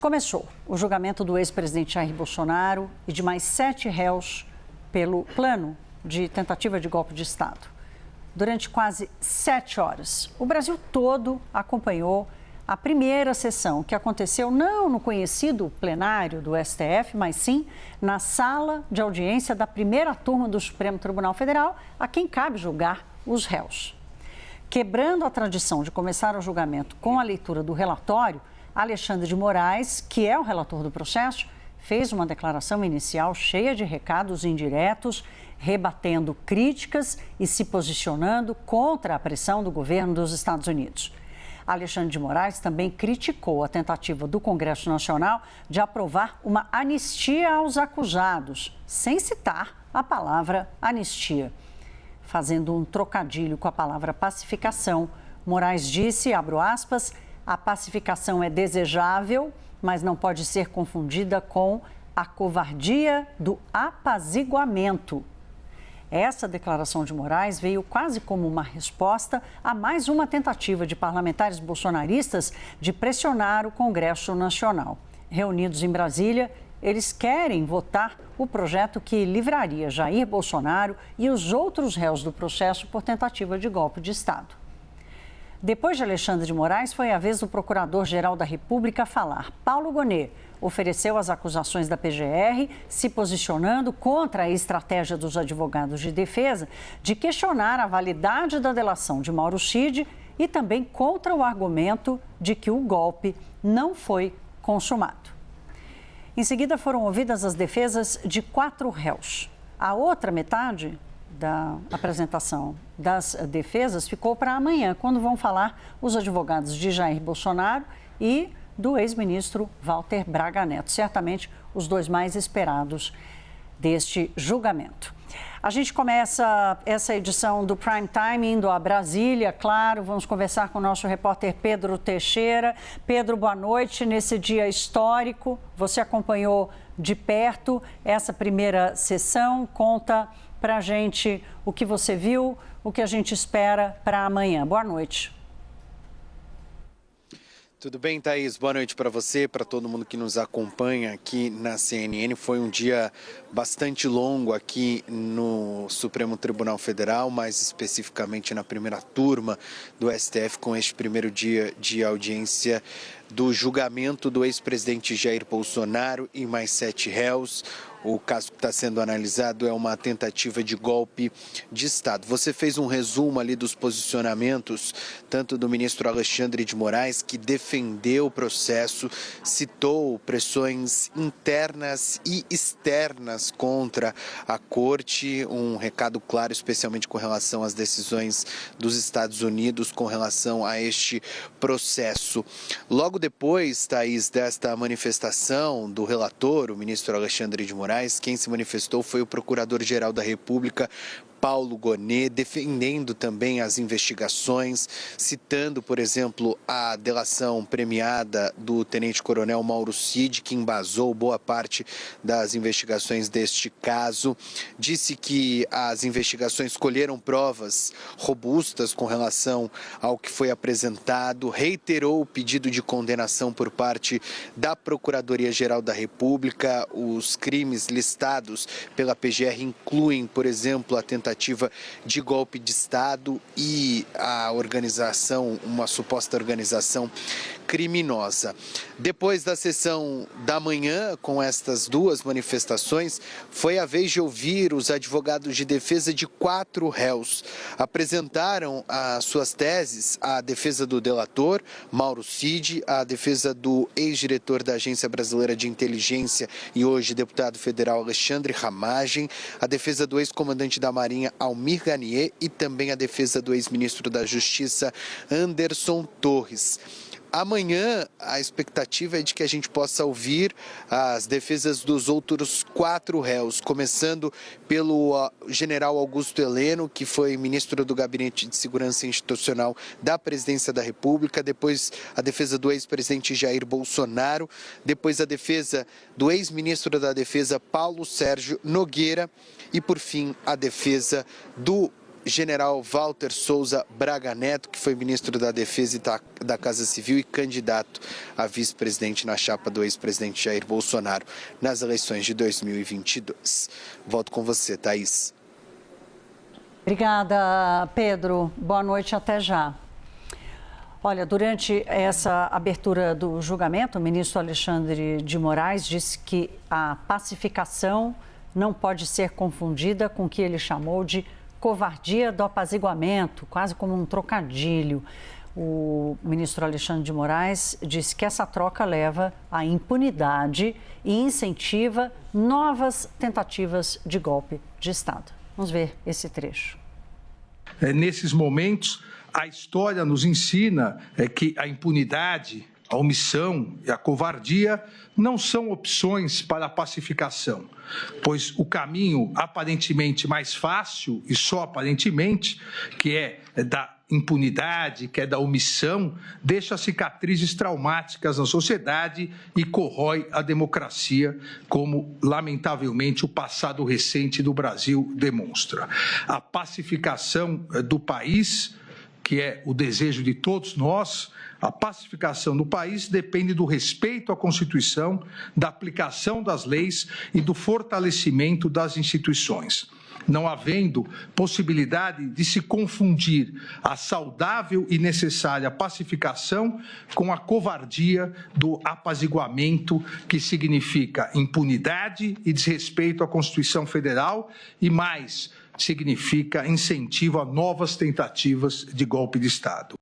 Começou o julgamento do ex-presidente Jair Bolsonaro e de mais 7 réus pelo plano de tentativa de golpe de Estado. Durante quase 7 horas, o Brasil todo acompanhou a primeira sessão, que aconteceu não no conhecido plenário do STF, mas sim na sala de audiência da primeira turma do Supremo Tribunal Federal, a quem cabe julgar os réus. Quebrando a tradição de começar o julgamento com a leitura do relatório, Alexandre de Moraes, que é o relator do processo, fez uma declaração inicial cheia de recados indiretos, rebatendo críticas e se posicionando contra a pressão do governo dos Estados Unidos. Alexandre de Moraes também criticou a tentativa do Congresso Nacional de aprovar uma anistia aos acusados, sem citar a palavra anistia. Fazendo um trocadilho com a palavra pacificação, Moraes disse, abro aspas, a pacificação é desejável, mas não pode ser confundida com a covardia do apaziguamento. Essa declaração de Moraes veio quase como uma resposta a mais uma tentativa de parlamentares bolsonaristas de pressionar o Congresso Nacional. Reunidos em Brasília, eles querem votar o projeto que livraria Jair Bolsonaro e os outros réus do processo por tentativa de golpe de Estado. Depois de Alexandre de Moraes, foi a vez do Procurador-Geral da República falar. Paulo Gonet ofereceu as acusações da PGR, se posicionando contra a estratégia dos advogados de defesa de questionar a validade da delação de Mauro Cid e também contra o argumento de que o golpe não foi consumado. Em seguida, foram ouvidas as defesas de 4 réus. A outra metade da apresentação das defesas ficou para amanhã, quando vão falar os advogados de Jair Bolsonaro e do ex-ministro Walter Braga Neto, certamente os dois mais esperados deste julgamento. A gente começa essa edição do Prime Time indo a Brasília, claro, vamos conversar com o nosso repórter Pedro Teixeira. Pedro, boa noite. Nesse dia histórico, você acompanhou de perto essa primeira sessão, conta para a gente o que você viu, o que a gente espera para amanhã. Boa noite. Tudo bem, Thaís? Boa noite para você, para todo mundo que nos acompanha aqui na CNN. Foi um dia bastante longo aqui no Supremo Tribunal Federal, mais especificamente na primeira turma do STF, com este primeiro dia de audiência do julgamento do ex-presidente Jair Bolsonaro e mais 7 réus. O caso que está sendo analisado é uma tentativa de golpe de Estado. Você fez um resumo ali dos posicionamentos, tanto do ministro Alexandre de Moraes, que defendeu o processo, citou pressões internas e externas contra a corte, um recado claro, especialmente com relação às decisões dos Estados Unidos com relação a este processo. Logo depois, Thaís, desta manifestação do relator, o ministro Alexandre de Moraes, quem se manifestou foi o Procurador-Geral da República, Paulo Gonet, defendendo também as investigações, citando, por exemplo, a delação premiada do tenente-coronel Mauro Cid, que embasou boa parte das investigações deste caso. Disse que as investigações colheram provas robustas com relação ao que foi apresentado, reiterou o pedido de condenação por parte da Procuradoria-Geral da República. Os crimes listados pela PGR incluem, por exemplo, a tentativa de golpe de Estado e a organização, uma suposta organização criminosa. Depois da sessão da manhã, com estas duas manifestações, foi a vez de ouvir os advogados de defesa de 4 réus. Apresentaram as suas teses, a defesa do delator, Mauro Cid, a defesa do ex-diretor da Agência Brasileira de Inteligência e hoje deputado federal Alexandre Ramagem, a defesa do ex-comandante da Marinha Almir Garnier e também a defesa do ex-ministro da Justiça Anderson Torres. Amanhã, a expectativa é de que a gente possa ouvir as defesas dos outros 4 réus, começando pelo general Augusto Heleno, que foi ministro do Gabinete de Segurança Institucional da Presidência da República, depois a defesa do ex-presidente Jair Bolsonaro, depois a defesa do ex-ministro da Defesa Paulo Sérgio Nogueira e, por fim, a defesa do General Walter Souza Braga Neto, que foi ministro da Defesa e da Casa Civil e candidato a vice-presidente na chapa do ex-presidente Jair Bolsonaro nas eleições de 2022. Volto com você, Thaís. Obrigada, Pedro. Boa noite, até já. Olha, durante essa abertura do julgamento, o ministro Alexandre de Moraes disse que a pacificação não pode ser confundida com o que ele chamou de covardia do apaziguamento, quase como um trocadilho. O ministro Alexandre de Moraes disse que essa troca leva à impunidade e incentiva novas tentativas de golpe de Estado. Vamos ver esse trecho. Nesses momentos, a história nos ensina que a impunidade, a omissão e a covardia não são opções para a pacificação, pois o caminho aparentemente mais fácil, e só aparentemente, que é da impunidade, que é da omissão, deixa cicatrizes traumáticas na sociedade e corrói a democracia, como, lamentavelmente, o passado recente do Brasil demonstra. A pacificação do país, que é o desejo de todos nós, a pacificação do país depende do respeito à Constituição, da aplicação das leis e do fortalecimento das instituições. Não havendo possibilidade de se confundir a saudável e necessária pacificação com a covardia do apaziguamento, que significa impunidade e desrespeito à Constituição Federal e mais, significa incentivo a novas tentativas de golpe de Estado.